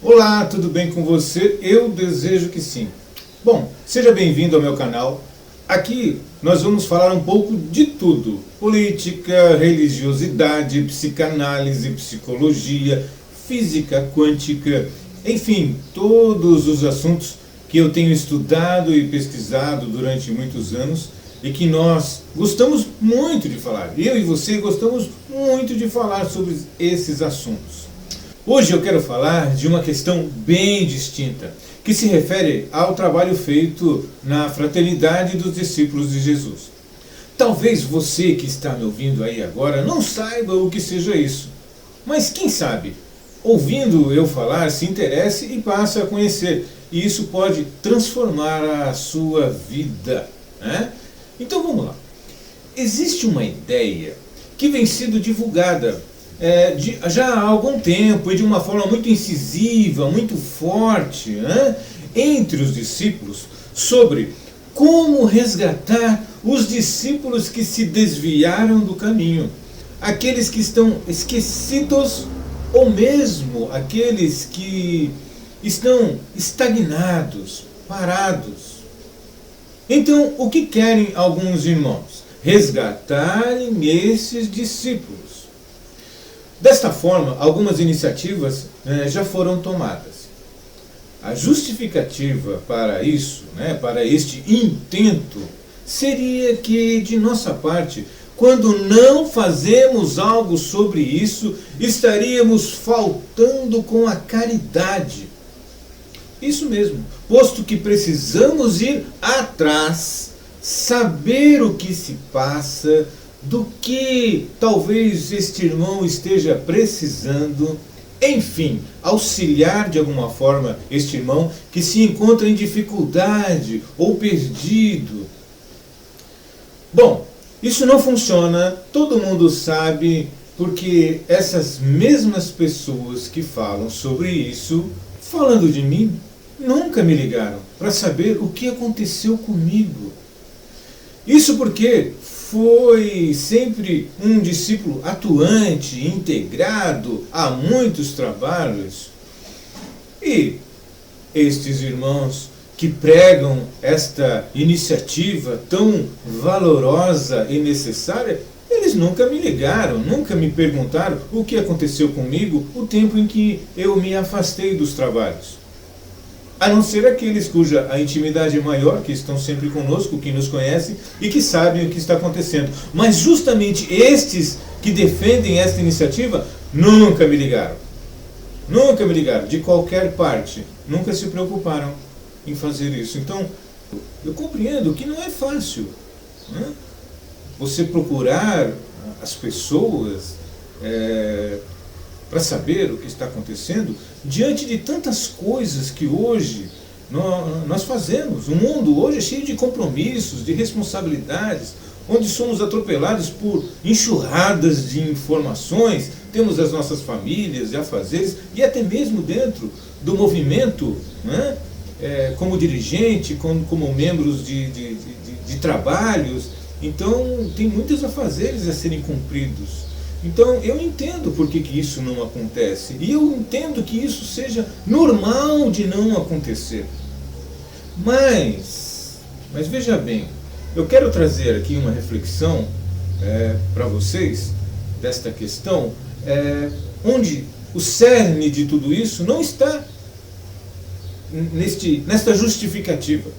Olá, tudo bem com você? Eu desejo que sim. Bom, seja bem-vindo ao meu canal. Aqui nós vamos falar um pouco de tudo: política, religiosidade, psicanálise, psicologia, física quântica, enfim, todos os assuntos que eu tenho estudado e pesquisado durante muitos anos e que nós gostamos muito de falar. Eu e você gostamos muito de falar sobre esses assuntos. Hoje eu quero falar de uma questão bem distinta, que se refere ao trabalho feito na fraternidade dos discípulos de Jesus. Talvez você que está me ouvindo aí agora não saiba o que seja isso, mas quem sabe, ouvindo eu falar, se interesse e passe a conhecer, e isso pode transformar a sua vida, né? Então vamos lá. Existe uma ideia que vem sendo divulgada já há algum tempo e de uma forma muito incisiva, muito forte, né, entre os discípulos, sobre como resgatar os discípulos que se desviaram do caminho, aqueles que estão esquecidos ou mesmo aqueles que estão estagnados, parados. Então, o que querem alguns irmãos? Resgatarem esses discípulos. Desta forma, algumas iniciativas já foram tomadas. A justificativa para isso, para este intento, seria que, de nossa parte, quando não fazemos algo sobre isso, estaríamos faltando com a caridade. Isso mesmo, posto que precisamos ir atrás, saber o que se passa, do que talvez este irmão esteja precisando, enfim, auxiliar de alguma forma este irmão que se encontra em dificuldade ou perdido. Bom, isso não funciona, todo mundo sabe, porque essas mesmas pessoas que falam sobre isso, falando de mim, nunca me ligaram para saber o que aconteceu comigo. Isso porque foi sempre um discípulo atuante, integrado a muitos trabalhos. E estes irmãos que pregam esta iniciativa tão valorosa e necessária, eles nunca me ligaram, nunca me perguntaram o que aconteceu comigo o tempo em que eu me afastei dos trabalhos. A não ser aqueles cuja a intimidade é maior, que estão sempre conosco, que nos conhecem e que sabem o que está acontecendo. Mas justamente estes que defendem esta iniciativa nunca me ligaram. Nunca me ligaram, de qualquer parte. Nunca se preocuparam em fazer isso. Então, eu compreendo que não é fácil, né? Você procurar as pessoas para saber o que está acontecendo, diante de tantas coisas que hoje nós fazemos. O mundo hoje é cheio de compromissos, de responsabilidades, onde somos atropelados por enxurradas de informações, temos as nossas famílias e afazeres, e até mesmo dentro do movimento, né, como dirigente, como membros de trabalhos. Então tem muitos afazeres a serem cumpridos. Então eu entendo por que isso não acontece, e eu entendo que isso seja normal de não acontecer. Mas veja bem, eu quero trazer aqui uma reflexão para vocês desta questão, onde o cerne de tudo isso não está nesta justificativa.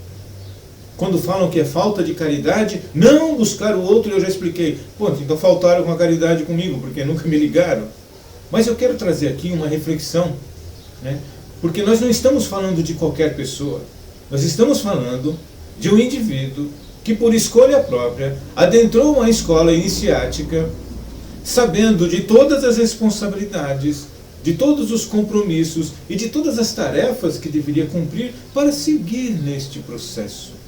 Quando falam que é falta de caridade, não buscar o outro, eu já expliquei. Ponto, então faltaram com a caridade comigo, porque nunca me ligaram. Mas eu quero trazer aqui uma reflexão, né? Porque nós não estamos falando de qualquer pessoa. Nós estamos falando de um indivíduo que, por escolha própria, adentrou uma escola iniciática, sabendo de todas as responsabilidades, de todos os compromissos e de todas as tarefas que deveria cumprir para seguir neste processo.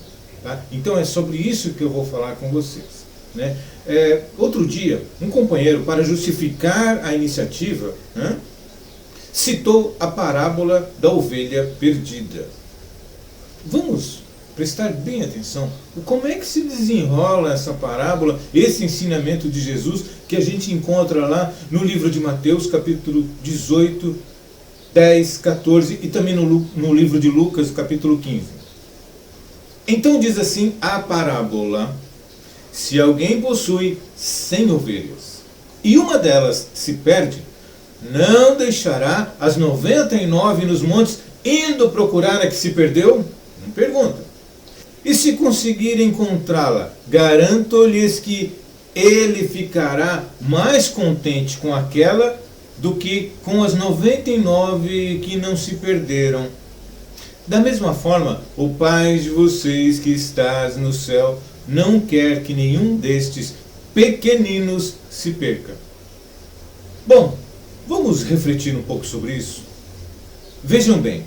Tá? Então é sobre isso que eu vou falar com vocês, né? Outro dia, um companheiro, para justificar a iniciativa, né, citou a parábola da ovelha perdida. Vamos prestar bem atenção. Como é que se desenrola essa parábola, esse ensinamento de Jesus que a gente encontra lá no livro de Mateus, capítulo 18, 10, 14 e também no livro de Lucas, capítulo 15. Então diz assim a parábola: se alguém possui 100 ovelhas e uma delas se perde, não deixará as 99 nos montes, indo procurar a que se perdeu? Não pergunta. E se conseguir encontrá-la, garanto-lhes que ele ficará mais contente com aquela do que com as 99 que não se perderam. Da mesma forma, o Pai de vocês que estás no céu não quer que nenhum destes pequeninos se perca. Bom, vamos refletir um pouco sobre isso? Vejam bem,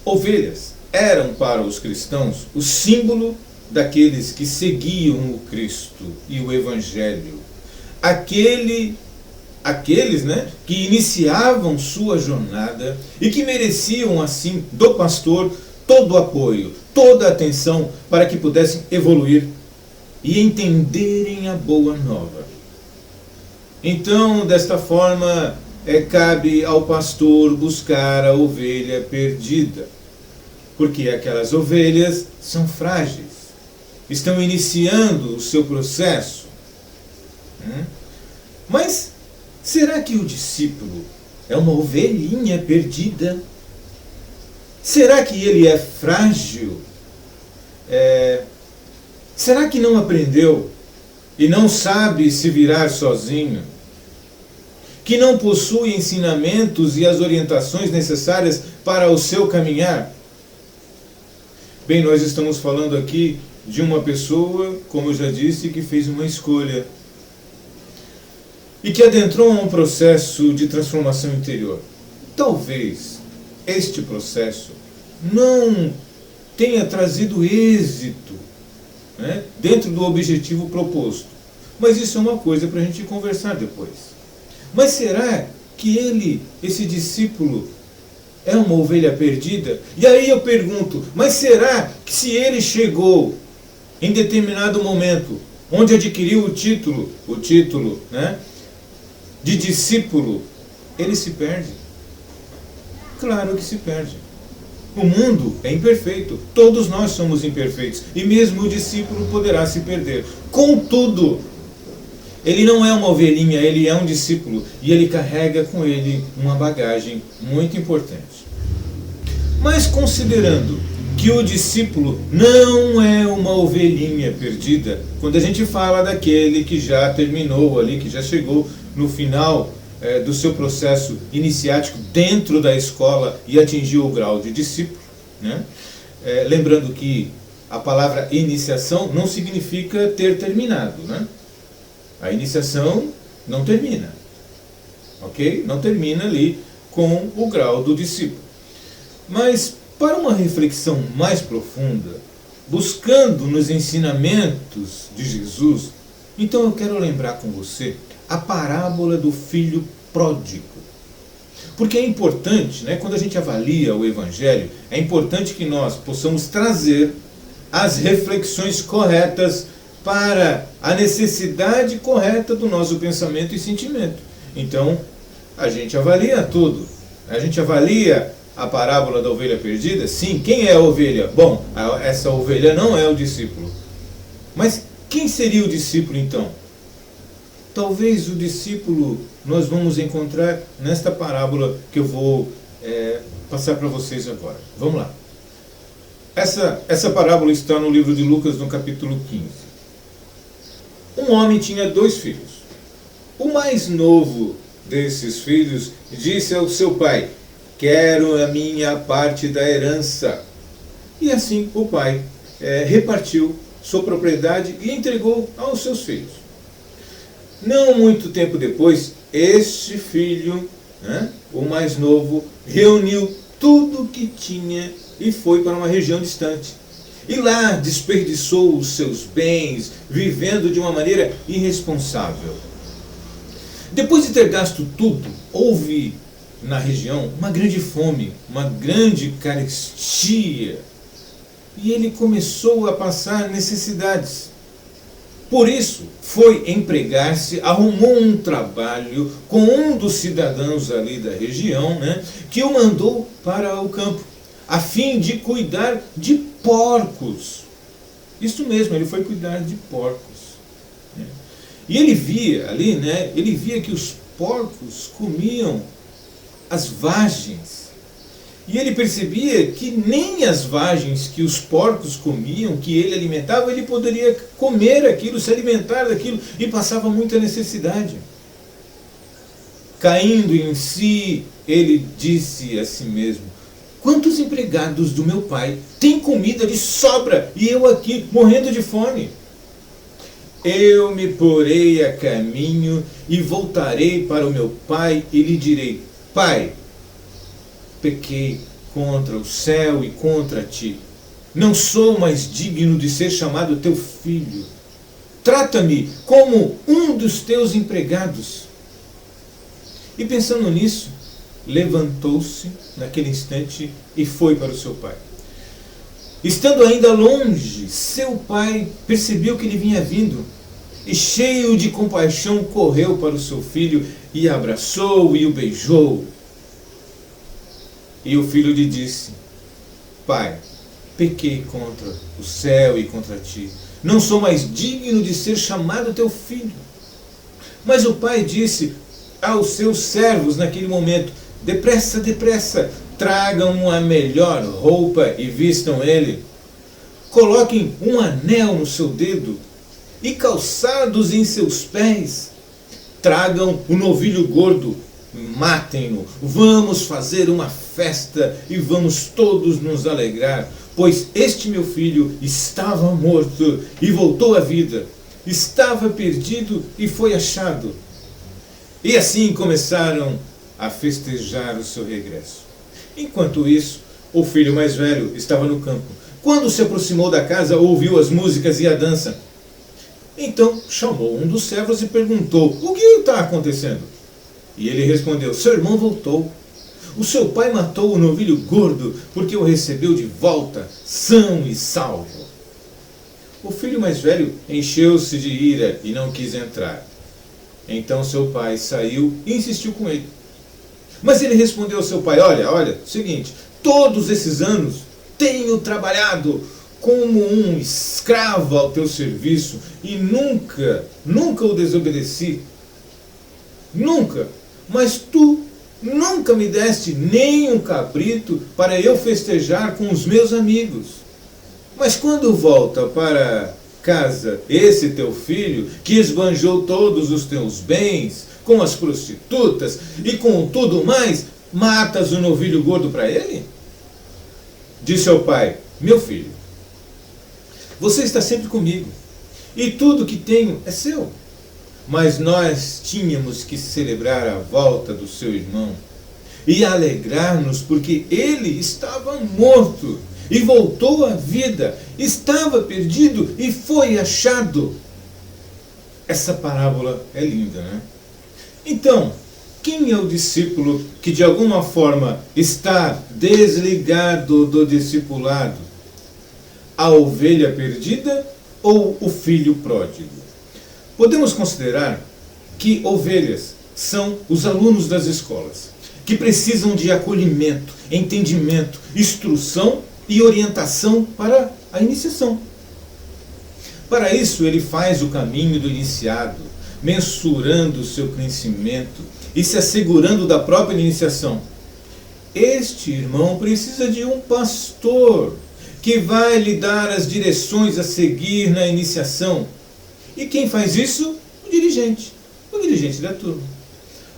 ovelhas eram para os cristãos o símbolo daqueles que seguiam o Cristo e o Evangelho. Aqueles que iniciavam sua jornada e que mereciam, assim, do pastor todo o apoio, toda a atenção para que pudessem evoluir e entenderem a boa nova. Então, desta forma, cabe ao pastor buscar a ovelha perdida, porque aquelas ovelhas são frágeis, estão iniciando o seu processo. Mas será que o discípulo é uma ovelhinha perdida? Será que ele é frágil? Será que não aprendeu e não sabe se virar sozinho? Que não possui ensinamentos e as orientações necessárias para o seu caminhar? Bem, nós estamos falando aqui de uma pessoa, como eu já disse, que fez uma escolha e que adentrou a um processo de transformação interior. Talvez este processo não tenha trazido êxito dentro do objetivo proposto, mas isso é uma coisa para a gente conversar depois. Mas será que esse discípulo, é uma ovelha perdida? E aí eu pergunto, mas será que se ele chegou em determinado momento, onde adquiriu o título de discípulo, ele se perde? Claro que se perde. O mundo é imperfeito, todos nós somos imperfeitos, e mesmo o discípulo poderá se perder. Contudo, ele não é uma ovelhinha, ele é um discípulo, e ele carrega com ele uma bagagem muito importante. Mas considerando que o discípulo não é uma ovelhinha perdida, quando a gente fala daquele que já terminou ali, que já chegou no final do seu processo iniciático dentro da escola e atingiu o grau de discípulo, lembrando que a palavra iniciação não significa ter terminado, A iniciação não termina, ok? Não termina ali com o grau do discípulo. Mas para uma reflexão mais profunda, buscando nos ensinamentos de Jesus, então eu quero lembrar com você a parábola do filho pródigo. Porque é importante, quando a gente avalia o Evangelho, é importante que nós possamos trazer as reflexões corretas para a necessidade correta do nosso pensamento e sentimento. Então, a gente avalia tudo. A gente avalia a parábola da ovelha perdida. Sim, quem é a ovelha? Bom, essa ovelha não é o discípulo. Mas quem seria o discípulo então? Talvez o discípulo nós vamos encontrar nesta parábola que eu vou passar para vocês agora. Vamos lá. Essa parábola está no livro de Lucas, no capítulo 15. Um homem tinha 2 filhos. O mais novo desses filhos disse ao seu pai: quero a minha parte da herança. E assim o pai repartiu sua propriedade e entregou aos seus filhos. Não muito tempo depois, este filho, o mais novo, reuniu tudo o que tinha e foi para uma região distante. E lá desperdiçou os seus bens, vivendo de uma maneira irresponsável. Depois de ter gasto tudo, houve na região uma grande fome, uma grande carestia. E ele começou a passar necessidades. Por isso, foi empregar-se, arrumou um trabalho com um dos cidadãos ali da região, né, que o mandou para o campo, a fim de cuidar de porcos. Isso mesmo, ele foi cuidar de porcos. Né? E ele via ali, né, ele via que os porcos comiam as vagens. E ele percebia que nem as vagens que os porcos comiam, que ele alimentava, ele poderia comer aquilo, se alimentar daquilo, e passava muita necessidade. Caindo em si, ele disse a si mesmo: quantos empregados do meu pai têm comida de sobra e eu aqui morrendo de fome? Eu me porei a caminho e voltarei para o meu pai e lhe direi: Pai, pequei contra o céu e contra ti. Não sou mais digno de ser chamado teu filho. Trata-me como um dos teus empregados. E pensando nisso, levantou-se naquele instante e foi para o seu pai. Estando ainda longe, seu pai percebeu que ele vinha vindo e, cheio de compaixão, correu para o seu filho e abraçou e o beijou. E o filho lhe disse: Pai, pequei contra o céu e contra ti. Não sou mais digno de ser chamado teu filho. Mas o pai disse aos seus servos naquele momento: depressa, depressa, tragam a melhor roupa e vistam ele. Coloquem um anel no seu dedo e calçados em seus pés. Tragam o novilho gordo, matem-no. Vamos fazer uma festa e vamos todos nos alegrar, pois este meu filho estava morto e voltou à vida. Estava perdido e foi achado. E assim começaram a festejar o seu regresso. Enquanto isso, o filho mais velho estava no campo. Quando se aproximou da casa, ouviu as músicas e a dança. Então chamou um dos servos e perguntou: o que está acontecendo? E ele respondeu: seu irmão voltou. O seu pai matou o novilho gordo porque o recebeu de volta, são e salvo. O filho mais velho encheu-se de ira e não quis entrar. Então seu pai saiu e insistiu com ele. Mas ele respondeu ao seu pai: olha, seguinte, todos esses anos tenho trabalhado como um escravo ao teu serviço e nunca o desobedeci. Nunca. Mas tu nunca me deste nem um cabrito para eu festejar com os meus amigos. Mas quando volta para casa esse teu filho, que esbanjou todos os teus bens com as prostitutas e com tudo mais, matas o novilho gordo para ele? Disse ao pai: meu filho, você está sempre comigo e tudo que tenho é seu. Mas nós tínhamos que celebrar a volta do seu irmão e alegrar-nos porque ele estava morto e voltou à vida, estava perdido e foi achado. Essa parábola é linda, né? Então, quem é o discípulo que de alguma forma está desligado do discipulado? A ovelha perdida ou o filho pródigo? Podemos considerar que ovelhas são os alunos das escolas, que precisam de acolhimento, entendimento, instrução e orientação para a iniciação. Para isso, ele faz o caminho do iniciado, mensurando o seu crescimento e se assegurando da própria iniciação. Este irmão precisa de um pastor que vai lhe dar as direções a seguir na iniciação. E quem faz isso? O dirigente da turma.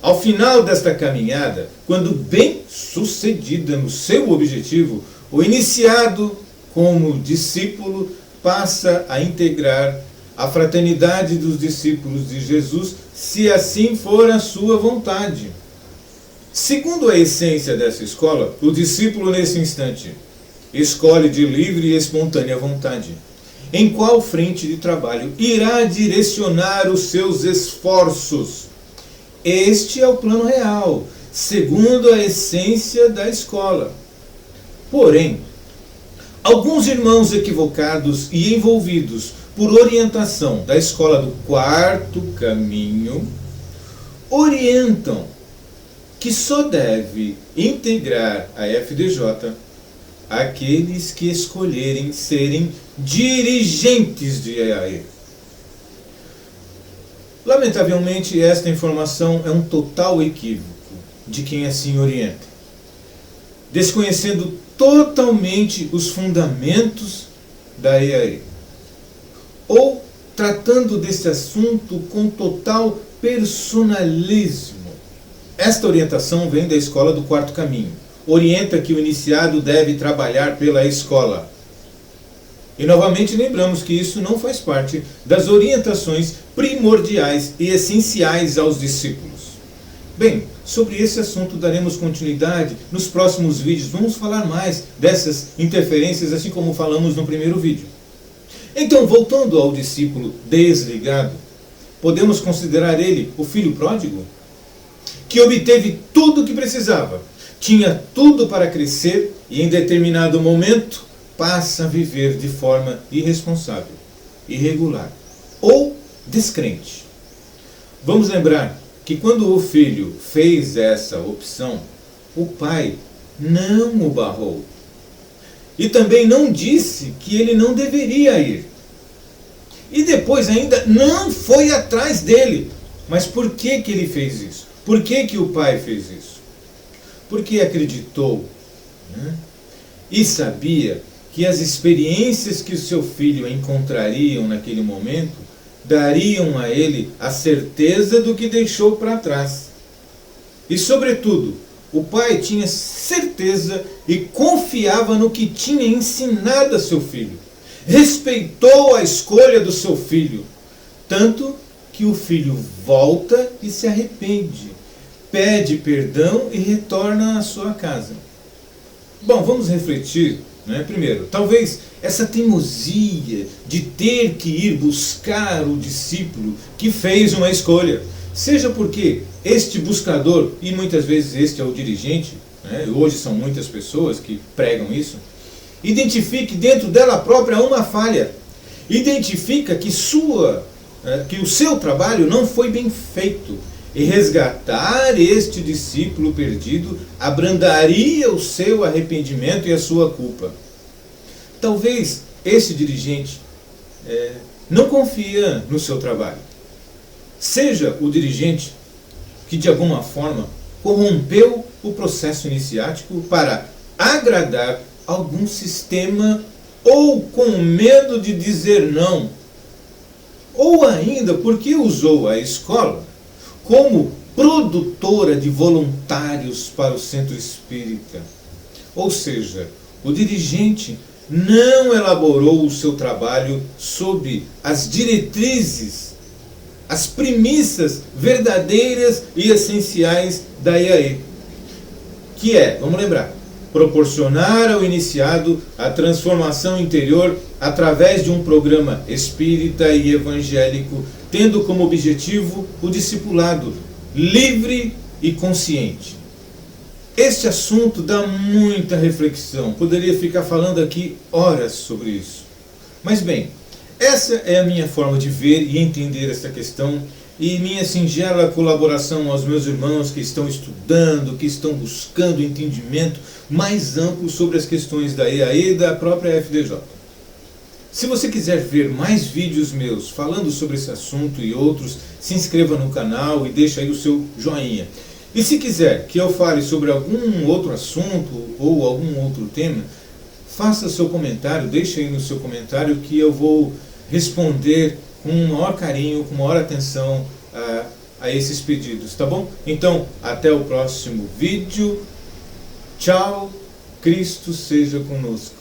Ao final desta caminhada, quando bem sucedida no seu objetivo, o iniciado, como discípulo, passa a integrar a fraternidade dos discípulos de Jesus, se assim for a sua vontade. Segundo a essência dessa escola, o discípulo nesse instante escolhe de livre e espontânea vontade em qual frente de trabalho irá direcionar os seus esforços. Este é o plano real, segundo a essência da escola. Porém, Alguns irmãos equivocados e envolvidos por orientação da escola do quarto caminho orientam que só deve integrar a FDJ aqueles que escolherem serem dirigentes de EAE. Lamentavelmente, esta informação é um total equívoco de quem assim orienta, desconhecendo totalmente os fundamentos da EAE, ou tratando desse assunto com total personalismo. Esta orientação vem da escola do quarto caminho. Orienta que o iniciado deve trabalhar pela escola. E novamente lembramos que isso não faz parte das orientações primordiais e essenciais aos discípulos. Bem, sobre esse assunto daremos continuidade nos próximos vídeos. Vamos falar mais dessas interferências, assim como falamos no primeiro vídeo. Então, voltando ao discípulo desligado, podemos considerar ele o filho pródigo, que obteve tudo o que precisava, tinha tudo para crescer e em determinado momento passa a viver de forma irresponsável, irregular ou descrente. Vamos lembrar que quando o filho fez essa opção, o pai não o barrou. E também não disse que ele não deveria ir. E depois ainda não foi atrás dele. Mas por que que ele fez isso? Por que que o pai fez isso? Porque acreditou, né? E sabia que as experiências que o seu filho encontrariam naquele momento dariam a ele a certeza do que deixou para trás. E sobretudo, o pai tinha certeza e confiava no que tinha ensinado a seu filho. Respeitou a escolha do seu filho, tanto que o filho volta e se arrepende, pede perdão e retorna à sua casa. Bom, vamos refletir, né? Primeiro, talvez essa teimosia de ter que ir buscar o discípulo que fez uma escolha, seja porque este buscador, e muitas vezes este é o dirigente, né? Hoje são muitas pessoas que pregam isso, identifique dentro dela própria uma falha, identifica que o seu trabalho não foi bem feito, e resgatar este discípulo perdido abrandaria o seu arrependimento e a sua culpa. Talvez esse dirigente não confia no seu trabalho. Seja o dirigente que de alguma forma corrompeu o processo iniciático para agradar algum sistema ou com medo de dizer não, ou ainda porque usou a escola como produtora de voluntários para o centro espírita. Ou seja, o dirigente não elaborou o seu trabalho sob as diretrizes, as premissas verdadeiras e essenciais da EAE, que é, vamos lembrar, proporcionar ao iniciado a transformação interior através de um programa espírita e evangélico, tendo como objetivo o discipulado livre e consciente. Este assunto dá muita reflexão, poderia ficar falando aqui horas sobre isso. Mas bem, essa é a minha forma de ver e entender essa questão e minha singela colaboração aos meus irmãos que estão estudando, que estão buscando entendimento mais amplo sobre as questões da EAE e da própria FDJ. Se você quiser ver mais vídeos meus falando sobre esse assunto e outros, se inscreva no canal e deixe aí o seu joinha. E se quiser que eu fale sobre algum outro assunto ou algum outro tema, faça seu comentário, deixe aí no seu comentário que eu vou responder com o maior carinho, com maior atenção a esses pedidos, tá bom? Então, até o próximo vídeo. Tchau, Cristo seja conosco.